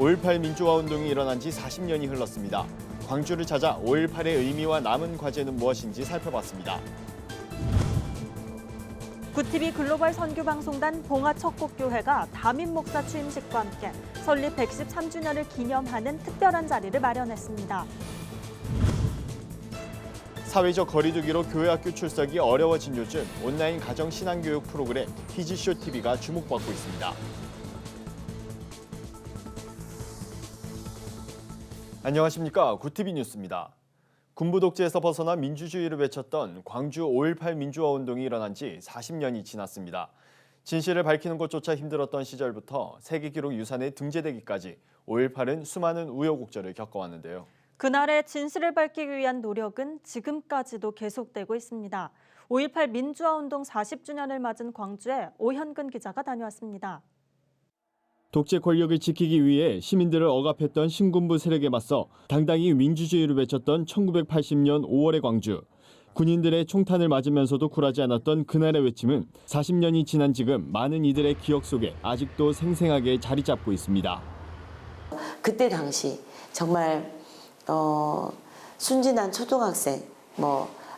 5.18 민주화 운동이 일어난 지 40년이 흘렀습니다. 광주를 찾아 5.18의 의미와 남은 과제는 무엇인지 살펴봤습니다. 구티비 글로벌 선교방송단 봉화척곡교회가 담임 목사 취임식과 함께 설립 113주년을 기념하는 특별한 자리를 마련했습니다. 사회적 거리두기로 교회학교 출석이 어려워진 요즘 온라인 가정 신앙교육 프로그램 희지쇼 TV가 주목받고 있습니다. 안녕하십니까. 구티비 뉴스입니다. 군부 독재에서 벗어나 민주주의를 외쳤던 광주 5.18 민주화 운동이 일어난 지 40년이 지났습니다. 진실을 밝히는 것조차 힘들었던 시절부터 세계기록 유산에 등재되기까지 5.18은 수많은 우여곡절을 겪어왔는데요. 그날의 진실을 밝히기 위한 노력은 지금까지도 계속되고 있습니다. 5.18 민주화 운동 40주년을 맞은 광주에 오현근 기자가 다녀왔습니다. 독재 권력을 지키기 위해 시민들을 억압했던 신군부 세력에 맞서 당당히 민주주의를 외쳤던 1980년 5월의 광주. 군인들의 총탄을 맞으면서도 굴하지 않았던 그날의 외침은 40년이 지난 지금 많은 이들의 기억 속에 아직도 생생하게 자리 잡고 있습니다. 그때 당시 정말 순진한 초등학생,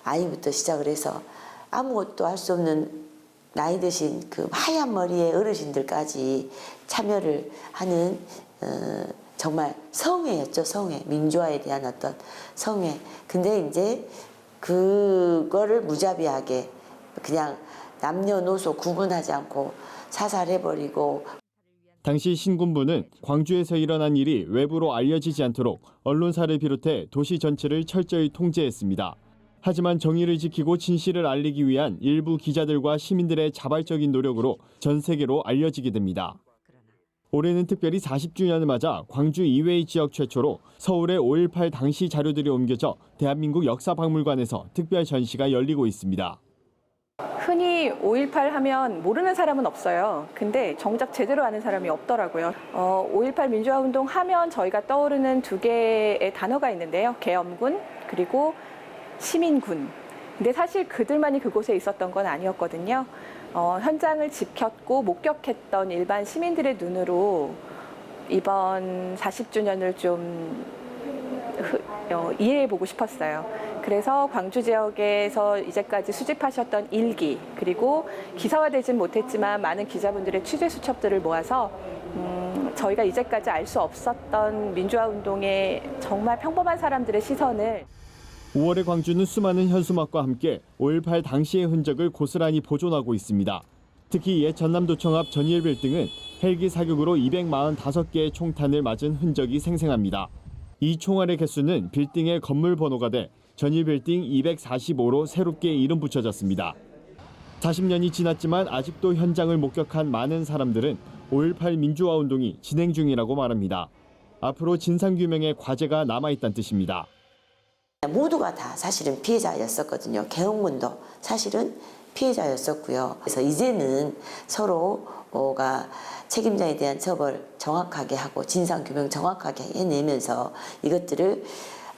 아이부터 시작을 해서 아무것도 할 수 없는 나이 드신 그 하얀 머리의 어르신들까지 참여를 하는 정말 성회였죠. 성회. 민주화에 대한 어떤 성회. 근데 이제 그거를 무자비하게 그냥 남녀노소 구분하지 않고 사살해버리고. 당시 신군부는 광주에서 일어난 일이 외부로 알려지지 않도록 언론사를 비롯해 도시 전체를 철저히 통제했습니다. 하지만 정의를 지키고 진실을 알리기 위한 일부 기자들과 시민들의 자발적인 노력으로 전 세계로 알려지게 됩니다. 올해는 특별히 40주년을 맞아 광주 이외의 지역 최초로 서울의 5.18 당시 자료들이 옮겨져 대한민국 역사박물관에서 특별 전시가 열리고 있습니다. 흔히 5.18 하면 모르는 사람은 없어요. 근데 정작 제대로 아는 사람이 없더라고요. 5.18 민주화 운동 하면 저희가 떠오르는 두 개의 단어가 있는데요. 계엄군 그리고 시민군. 근데 사실 그들만이 그곳에 있었던 건 아니었거든요. 현장을 지켰고 목격했던 일반 시민들의 눈으로 이번 40주년을 좀 이해해보고 싶었어요. 그래서 광주 지역에서 이제까지 수집하셨던 일기, 그리고 기사화되진 못했지만 많은 기자분들의 취재 수첩들을 모아서 저희가 이제까지 알 수 없었던 민주화 운동의 정말 평범한 사람들의 시선을 5월의 광주는 수많은 현수막과 함께 5.18 당시의 흔적을 고스란히 보존하고 있습니다. 특히 옛 전남도청 앞 전일빌딩은 헬기 사격으로 245개의 총탄을 맞은 흔적이 생생합니다. 이 총알의 개수는 빌딩의 건물 번호가 돼 전일빌딩 245로 새롭게 이름 붙여졌습니다. 40년이 지났지만 아직도 현장을 목격한 많은 사람들은 5.18 민주화 운동이 진행 중이라고 말합니다. 앞으로 진상규명의 과제가 남아있다는 뜻입니다. 모두가 다 사실은 피해자였었거든요. 계엄군도 사실은 피해자였었고요. 그래서 이제는 서로가 책임자에 대한 처벌 정확하게 하고 진상규명 정확하게 해내면서 이것들을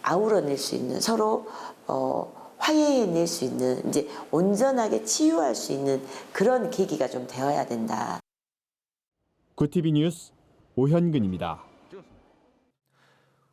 아우러낼 수 있는, 서로 화해해낼 수 있는, 이제 온전하게 치유할 수 있는 그런 계기가 좀 되어야 된다. 구티비 뉴스 오현근입니다.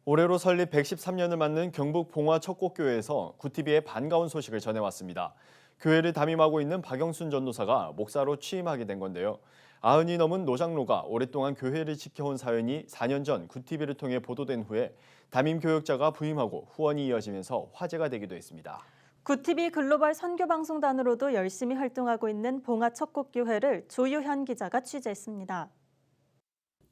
올해로 설립 113년을 맞는 경북 봉화척곡교회에서 구티비의 반가운 소식을 전해왔습니다. 교회를 담임하고 있는 박영순 전도사가 목사로 취임하게 된 건데요. 90이 넘은 노장로가 오랫동안 교회를 지켜온 사연이 4년 전 구티비를 통해 보도된 후에 담임 교역자가 부임하고 후원이 이어지면서 화제가 되기도 했습니다. 구티비 글로벌 선교방송단으로도 열심히 활동하고 있는 봉화척곡교회를 조유현 기자가 취재했습니다.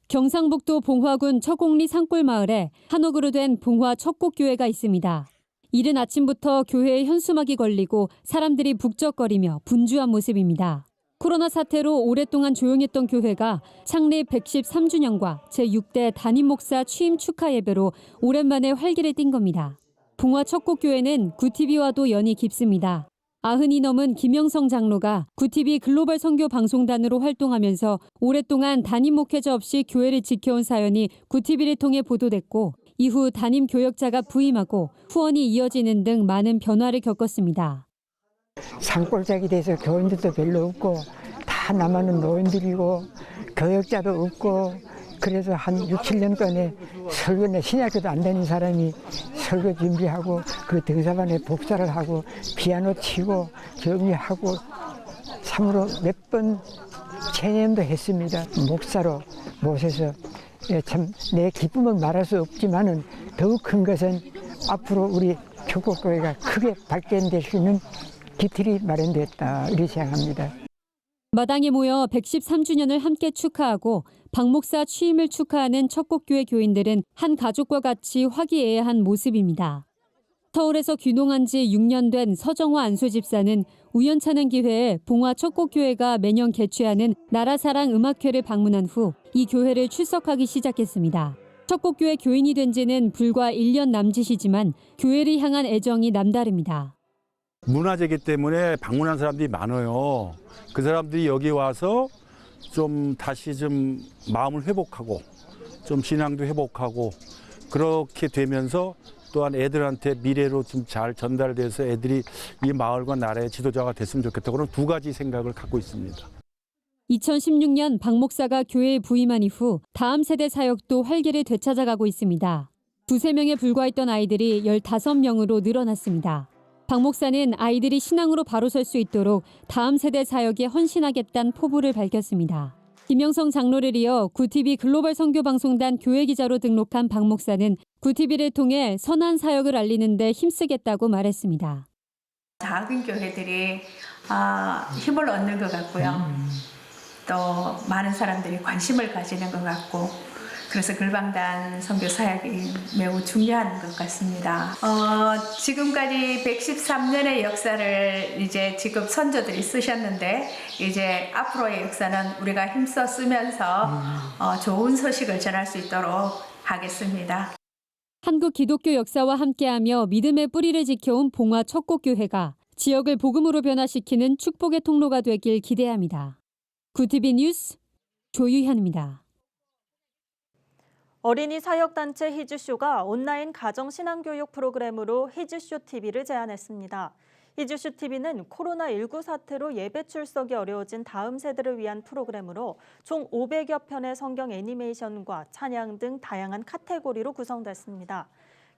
경상북도 봉화군 처곡리 산골마을에 한옥으로 된 봉화척곡교회가 있습니다. 이른 아침부터 교회에 현수막이 걸리고 사람들이 북적거리며 분주한 모습입니다. 코로나 사태로 오랫동안 조용했던 교회가 창립 113주년과 제6대 담임 목사 취임 축하 예배로 오랜만에 활기를 띈 겁니다. 봉화척곡교회는 구티비와도 연이 깊습니다. 90이 넘은 김영성 장로가 구티비 글로벌 선교 방송단으로 활동하면서 오랫동안 담임 목회자 없이 교회를 지켜온 사연이 구티비를 통해 보도됐고 이후 담임 교역자가 부임하고 후원이 이어지는 등 많은 변화를 겪었습니다. 산골짜기 돼서 교인들도 별로 없고 다 남아는 노인들이고 교역자도 없고 그래서 한 6, 7년간에 설교는 신학교도 안 다닌 사람이 설교 준비하고 그 등사반에 복사를 하고 피아노 치고 정리하고 참으로 몇 번 체념도 했습니다. 목사로 모셔서 참 내 기쁨은 말할 수 없지만은 더욱 큰 것은 앞으로 우리 촉곡교회가 크게 발전될 수 있는 기틀이 마련됐다 이렇게 생각합니다. 마당에 모여 113주년을 함께 축하하고 박 목사 취임을 축하하는 척곡교회 교인들은 한 가족과 같이 화기애애한 모습입니다. 서울에서 귀농한 지 6년 된 서정화 안수 집사는 우연찮은 기회에 봉화 척곡교회가 매년 개최하는 나라사랑 음악회를 방문한 후 이 교회를 출석하기 시작했습니다. 척곡교회 교인이 된 지는 불과 1년 남짓이지만 교회를 향한 애정이 남다릅니다. 문화재이기 때문에 방문한 사람들이 많아요. 그 사람들이 여기 와서 좀 다시 좀 마음을 회복하고 좀 신앙도 회복하고 그렇게 되면서 또한 애들한테 미래로 좀 잘 전달돼서 애들이 이 마을과 나라의 지도자가 됐으면 좋겠다고 그런 두 가지 생각을 갖고 있습니다. 2016년 박 목사가 교회에 부임한 이후 다음 세대 사역도 활기를 되찾아가고 있습니다. 2~3명에 불과했던 아이들이 15명으로 늘어났습니다. 박 목사는 아이들이 신앙으로 바로 설 수 있도록 다음 세대 사역에 헌신하겠다는 포부를 밝혔습니다. 김영성 장로를 이어 구TV 글로벌 선교방송단 교회기자로 등록한 박 목사는 구TV를 통해 선한 사역을 알리는 데 힘쓰겠다고 말했습니다. 작은 교회들이 힘을 얻는 것 같고요. 또 많은 사람들이 관심을 가지는 것 같고 그래서 글방단 선교 사역이 매우 중요한 것 같습니다. 지금까지 113년의 역사를 이제 지금 선조들이 쓰셨는데 이제 앞으로의 역사는 우리가 힘써 쓰면서 좋은 소식을 전할 수 있도록 하겠습니다. 한국 기독교 역사와 함께하며 믿음의 뿌리를 지켜온 봉화 척곡교회가 지역을 복음으로 변화시키는 축복의 통로가 되길 기대합니다. 구TV 뉴스 조유현입니다. 어린이 사역단체 히즈쇼가 온라인 가정신앙교육 프로그램으로 히즈쇼 TV를 제안했습니다. 히즈쇼 TV는 코로나19 사태로 예배 출석이 어려워진 다음 세대를 위한 프로그램으로 총 500여 편의 성경 애니메이션과 찬양 등 다양한 카테고리로 구성됐습니다.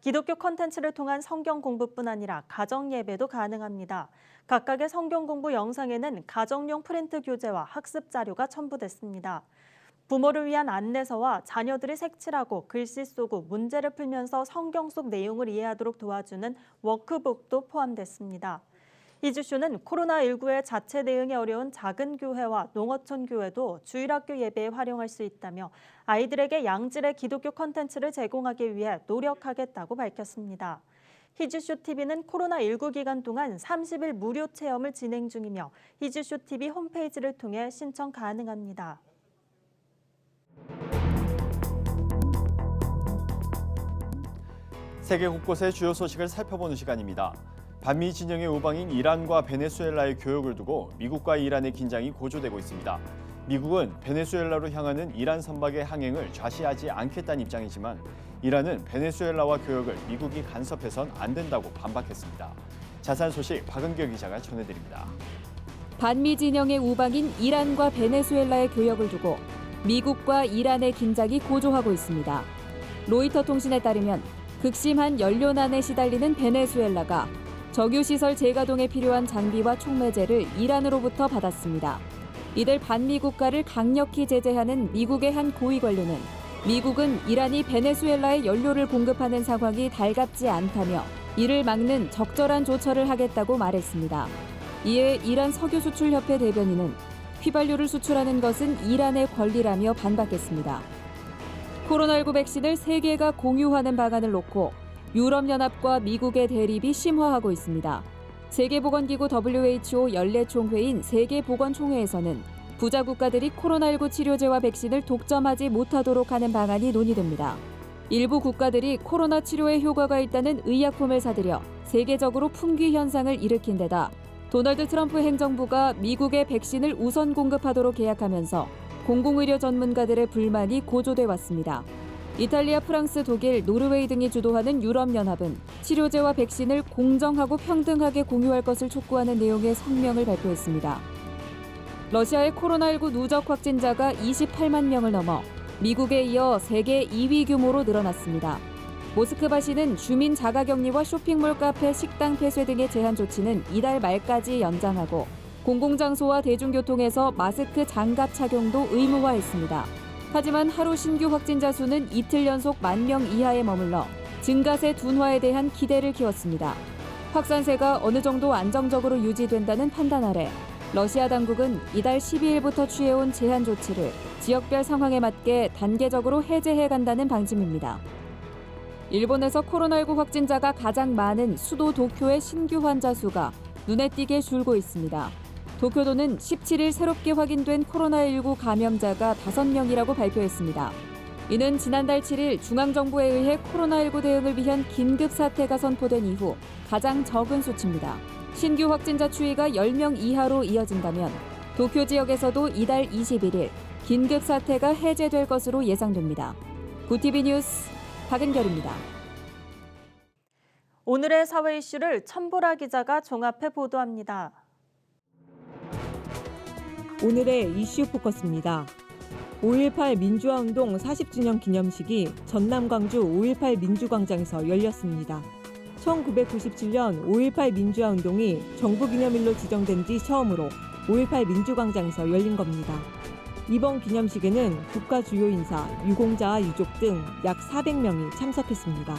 기독교 콘텐츠를 통한 성경 공부뿐 아니라 가정 예배도 가능합니다. 각각의 성경 공부 영상에는 가정용 프린트 교재와 학습 자료가 첨부됐습니다. 부모를 위한 안내서와 자녀들이 색칠하고 글씨 쓰고 문제를 풀면서 성경 속 내용을 이해하도록 도와주는 워크북도 포함됐습니다. 히즈쇼는 코로나19에 자체 대응이 어려운 작은 교회와 농어촌 교회도 주일학교 예배에 활용할 수 있다며 아이들에게 양질의 기독교 콘텐츠를 제공하기 위해 노력하겠다고 밝혔습니다. 히즈쇼 TV는 코로나19 기간 동안 30일 무료 체험을 진행 중이며 히즈쇼 TV 홈페이지를 통해 신청 가능합니다. 세계 곳곳의 주요 소식을 살펴보는 시간입니다. 반미 진영의 우방인 이란과 베네수엘라의 교역을 두고 미국과 이란의 긴장이 고조되고 있습니다. 미국은 베네수엘라로 향하는 이란 선박의 항행을 좌시하지 않겠다는 입장이지만 이란은 베네수엘라와 교역을 미국이 간섭해선 안 된다고 반박했습니다. 자세한 소식 박은경 기자가 전해드립니다. 반미 진영의 우방인 이란과 베네수엘라의 교역을 두고 미국과 이란의 긴장이 고조하고 있습니다. 로이터 통신에 따르면 극심한 연료난에 시달리는 베네수엘라가 정유시설 재가동에 필요한 장비와 촉매제를 이란으로부터 받았습니다. 이들 반미 국가를 강력히 제재하는 미국의 한 고위 관료는 미국은 이란이 베네수엘라에 연료를 공급하는 상황이 달갑지 않다며 이를 막는 적절한 조처를 하겠다고 말했습니다. 이에 이란 석유수출협회 대변인은 휘발유를 수출하는 것은 이란의 권리라며 반박했습니다. 코로나19 백신을 세계가 공유하는 방안을 놓고 유럽연합과 미국의 대립이 심화하고 있습니다. 세계보건기구 WHO 연례총회인 세계보건총회에서는 부자 국가들이 코로나19 치료제와 백신을 독점하지 못하도록 하는 방안이 논의됩니다. 일부 국가들이 코로나 치료에 효과가 있다는 의약품을 사들여 세계적으로 품귀 현상을 일으킨 데다 도널드 트럼프 행정부가 미국에 백신을 우선 공급하도록 계약하면서 공공의료 전문가들의 불만이 고조돼 왔습니다. 이탈리아, 프랑스, 독일, 노르웨이 등이 주도하는 유럽연합은 치료제와 백신을 공정하고 평등하게 공유할 것을 촉구하는 내용의 성명을 발표했습니다. 러시아의 코로나19 누적 확진자가 28만 명을 넘어 미국에 이어 세계 2위 규모로 늘어났습니다. 모스크바시는 주민 자가격리와 쇼핑몰, 카페, 식당 폐쇄 등의 제한 조치는 이달 말까지 연장하고 공공장소와 대중교통에서 마스크 장갑 착용도 의무화했습니다. 하지만 하루 신규 확진자 수는 이틀 연속 10,000명 이하에 머물러 증가세 둔화에 대한 기대를 키웠습니다. 확산세가 어느 정도 안정적으로 유지된다는 판단 아래 러시아 당국은 이달 12일부터 취해온 제한 조치를 지역별 상황에 맞게 단계적으로 해제해 간다는 방침입니다. 일본에서 코로나19 확진자가 가장 많은 수도 도쿄의 신규 환자 수가 눈에 띄게 줄고 있습니다. 도쿄도는 17일 새롭게 확인된 코로나19 감염자가 5명이라고 발표했습니다. 이는 지난달 7일 중앙정부에 의해 코로나19 대응을 위한 긴급 사태가 선포된 이후 가장 적은 수치입니다. 신규 확진자 추이가 10명 이하로 이어진다면 도쿄 지역에서도 이달 21일 긴급 사태가 해제될 것으로 예상됩니다. 구티비 뉴스 박은결입니다. 오늘의 사회 이슈를 천보라 기자가 종합해 보도합니다. 오늘의 이슈 포커스입니다. 5.18 민주화운동 40주년 기념식이 전남 광주 5.18 민주광장에서 열렸습니다. 1997년 5.18 민주화운동이 정부기념일로 지정된 뒤 처음으로 5.18 민주광장에서 열린 겁니다. 이번 기념식에는 국가 주요 인사, 유공자와 유족 등 약 400명이 참석했습니다.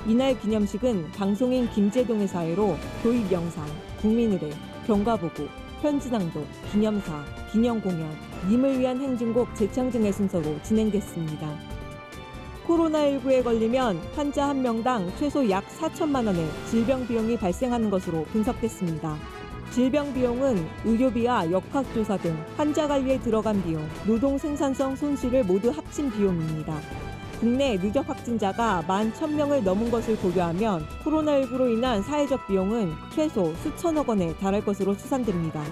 이날 기념식은 방송인 김재동의 사회로 도입 영상, 국민의례, 경과보고, 편지낭독, 기념사, 기념공연, 님을 위한 행진곡 재창 등의 순서로 진행됐습니다. 코로나19에 걸리면 환자 한 명당 최소 약 4천만 원의 질병 비용이 발생하는 것으로 분석됐습니다. 질병 비용은 의료비와 역학조사 등 환자 관리에 들어간 비용, 노동 생산성 손실을 모두 합친 비용입니다. 국내 누적 확진자가 11,000명을 넘은 것을 고려하면 코로나19로 인한 사회적 비용은 최소 수천억 원에 달할 것으로 추산됩니다.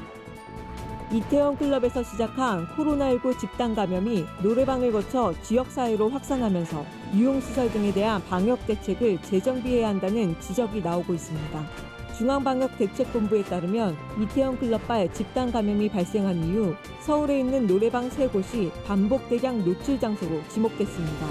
이태원 클럽에서 시작한 코로나19 집단 감염이 노래방을 거쳐 지역사회로 확산하면서 유흥시설 등에 대한 방역 대책을 재정비해야 한다는 지적이 나오고 있습니다. 중앙방역대책본부에 따르면 이태원 클럽발 집단 감염이 발생한 이후 서울에 있는 노래방 3곳이 반복 대량 노출 장소로 지목됐습니다.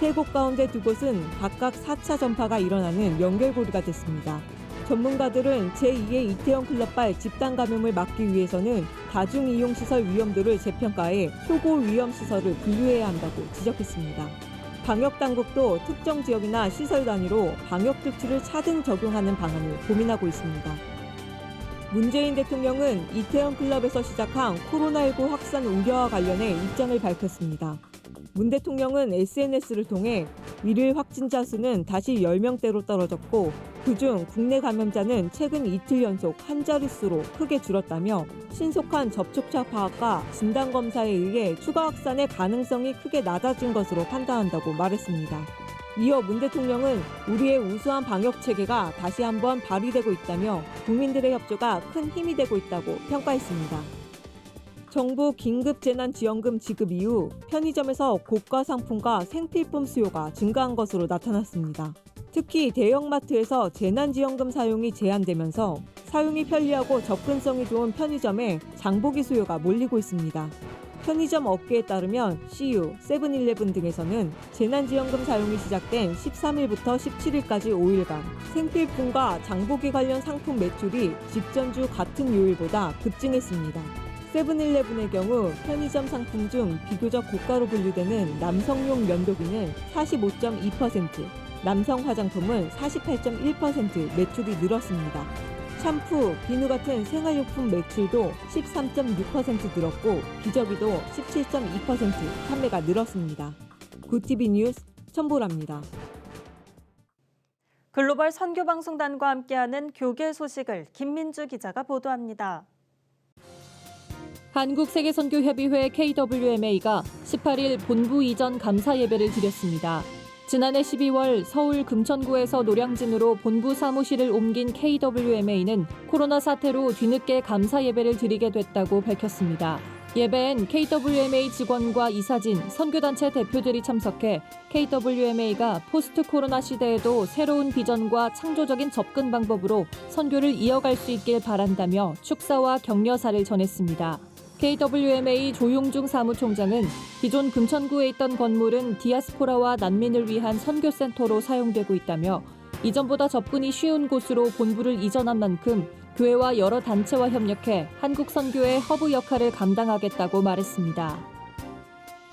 3곳 가운데 2곳은 각각 4차 전파가 일어나는 연결고리가 됐습니다. 전문가들은 제2의 이태원 클럽발 집단 감염을 막기 위해서는 다중이용시설 위험도를 재평가해 초고 위험시설을 분류해야 한다고 지적했습니다. 방역당국도 특정 지역이나 시설 단위로 방역조치를 차등 적용하는 방안을 고민하고 있습니다. 문재인 대통령은 이태원 클럽에서 시작한 코로나19 확산 우려와 관련해 입장을 밝혔습니다. 문 대통령은 SNS를 통해 일일 확진자 수는 다시 10명대로 떨어졌고 그중 국내 감염자는 최근 이틀 연속 한 자릿수로 크게 줄었다며 신속한 접촉자 파악과 진단검사에 의해 추가 확산의 가능성이 크게 낮아진 것으로 판단한다고 말했습니다. 이어 문 대통령은 우리의 우수한 방역체계가 다시 한번 발휘되고 있다며 국민들의 협조가 큰 힘이 되고 있다고 평가했습니다. 정부 긴급재난지원금 지급 이후 편의점에서 고가 상품과 생필품 수요가 증가한 것으로 나타났습니다. 특히 대형마트에서 재난지원금 사용이 제한되면서 사용이 편리하고 접근성이 좋은 편의점에 장보기 수요가 몰리고 있습니다. 편의점 업계에 따르면 CU, 세븐일레븐 등에서는 재난지원금 사용이 시작된 13일부터 17일까지 5일간 생필품과 장보기 관련 상품 매출이 직전주 같은 요일보다 급증했습니다. 세븐일레븐의 경우 편의점 상품 중 비교적 고가로 분류되는 남성용 면도기는 45.2%, 남성 화장품은 48.1% 매출이 늘었습니다. 샴푸, 비누 같은 생활용품 매출도 13.6% 늘었고 기저귀도 17.2% 판매가 늘었습니다. 구티비 뉴스 천보라입니다. 글로벌 선교방송단과 함께하는 교계 소식을 김민주 기자가 보도합니다. 한국세계선교협의회 KWMA가 18일 본부 이전 감사 예배를 드렸습니다. 지난해 12월 서울 금천구에서 노량진으로 본부 사무실을 옮긴 KWMA는 코로나 사태로 뒤늦게 감사 예배를 드리게 됐다고 밝혔습니다. 예배엔 KWMA 직원과 이사진, 선교단체 대표들이 참석해 KWMA가 포스트 코로나 시대에도 새로운 비전과 창조적인 접근 방법으로 선교를 이어갈 수 있길 바란다며 축사와 격려사를 전했습니다. KWMA 조용중 사무총장은 기존 금천구에 있던 건물은 디아스포라와 난민을 위한 선교센터로 사용되고 있다며 이전보다 접근이 쉬운 곳으로 본부를 이전한 만큼 교회와 여러 단체와 협력해 한국 선교의 허브 역할을 감당하겠다고 말했습니다.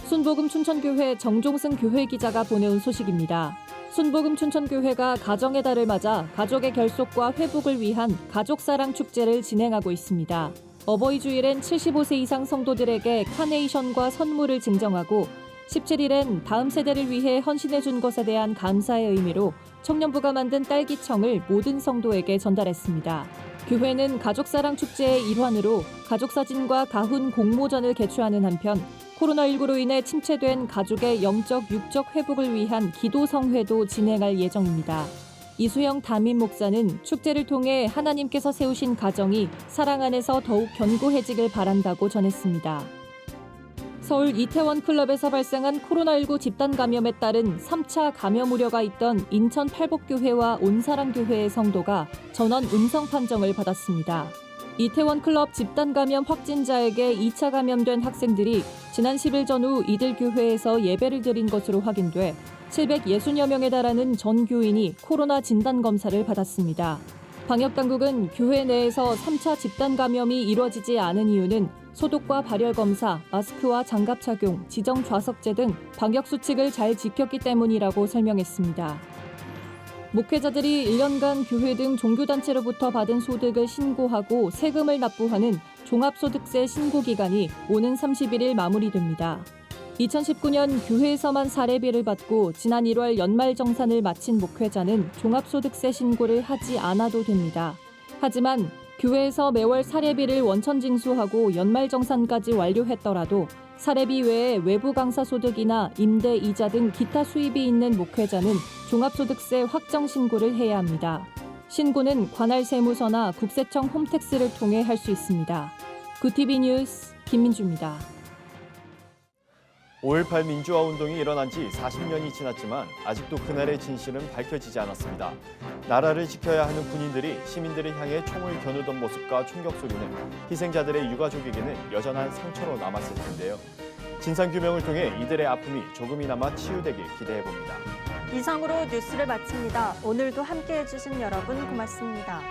순복음 춘천교회 정종승 교회 기자가 보내온 소식입니다. 순복음 춘천교회가 가정의 달을 맞아 가족의 결속과 회복을 위한 가족사랑 축제를 진행하고 있습니다. 어버이 주일엔 75세 이상 성도들에게 카네이션과 선물을 증정하고 17일엔 다음 세대를 위해 헌신해준 것에 대한 감사의 의미로 청년부가 만든 딸기청을 모든 성도에게 전달했습니다. 교회는 가족사랑 축제의 일환으로 가족사진과 가훈 공모전을 개최하는 한편 코로나19로 인해 침체된 가족의 영적, 육적 회복을 위한 기도성회도 진행할 예정입니다. 이수영 담임 목사는 축제를 통해 하나님께서 세우신 가정이 사랑 안에서 더욱 견고해지길 바란다고 전했습니다. 서울 이태원 클럽에서 발생한 코로나19 집단 감염에 따른 3차 감염 우려가 있던 인천 팔복교회와 온사랑교회의 성도가 전원 음성 판정을 받았습니다. 이태원 클럽 집단 감염 확진자에게 2차 감염된 학생들이 지난 10일 전후 이들 교회에서 예배를 드린 것으로 확인돼 760여 명에 달하는 전 교인이 코로나 진단 검사를 받았습니다. 방역당국은 교회 내에서 3차 집단 감염이 이뤄지지 않은 이유는 소독과 발열 검사, 마스크와 장갑 착용, 지정 좌석제 등 방역 수칙을 잘 지켰기 때문이라고 설명했습니다. 목회자들이 1년간 교회 등 종교단체로부터 받은 소득을 신고하고 세금을 납부하는 종합소득세 신고 기간이 오는 31일 마무리됩니다. 2019년 교회에서만 사례비를 받고 지난 1월 연말정산을 마친 목회자는 종합소득세 신고를 하지 않아도 됩니다. 하지만 교회에서 매월 사례비를 원천 징수하고 연말정산까지 완료했더라도 사례비 외에 외부 강사 소득이나 임대, 이자 등 기타 수입이 있는 목회자는 종합소득세 확정 신고를 해야 합니다. 신고는 관할 세무서나 국세청 홈택스를 통해 할 수 있습니다. 구TV 뉴스 김민주입니다. 5.18 민주화 운동이 일어난 지 40년이 지났지만 아직도 그날의 진실은 밝혀지지 않았습니다. 나라를 지켜야 하는 군인들이 시민들을 향해 총을 겨누던 모습과 총격 소리는 희생자들의 유가족에게는 여전한 상처로 남았을 텐데요. 진상규명을 통해 이들의 아픔이 조금이나마 치유되길 기대해봅니다. 이상으로 뉴스를 마칩니다. 오늘도 함께해 주신 여러분 고맙습니다.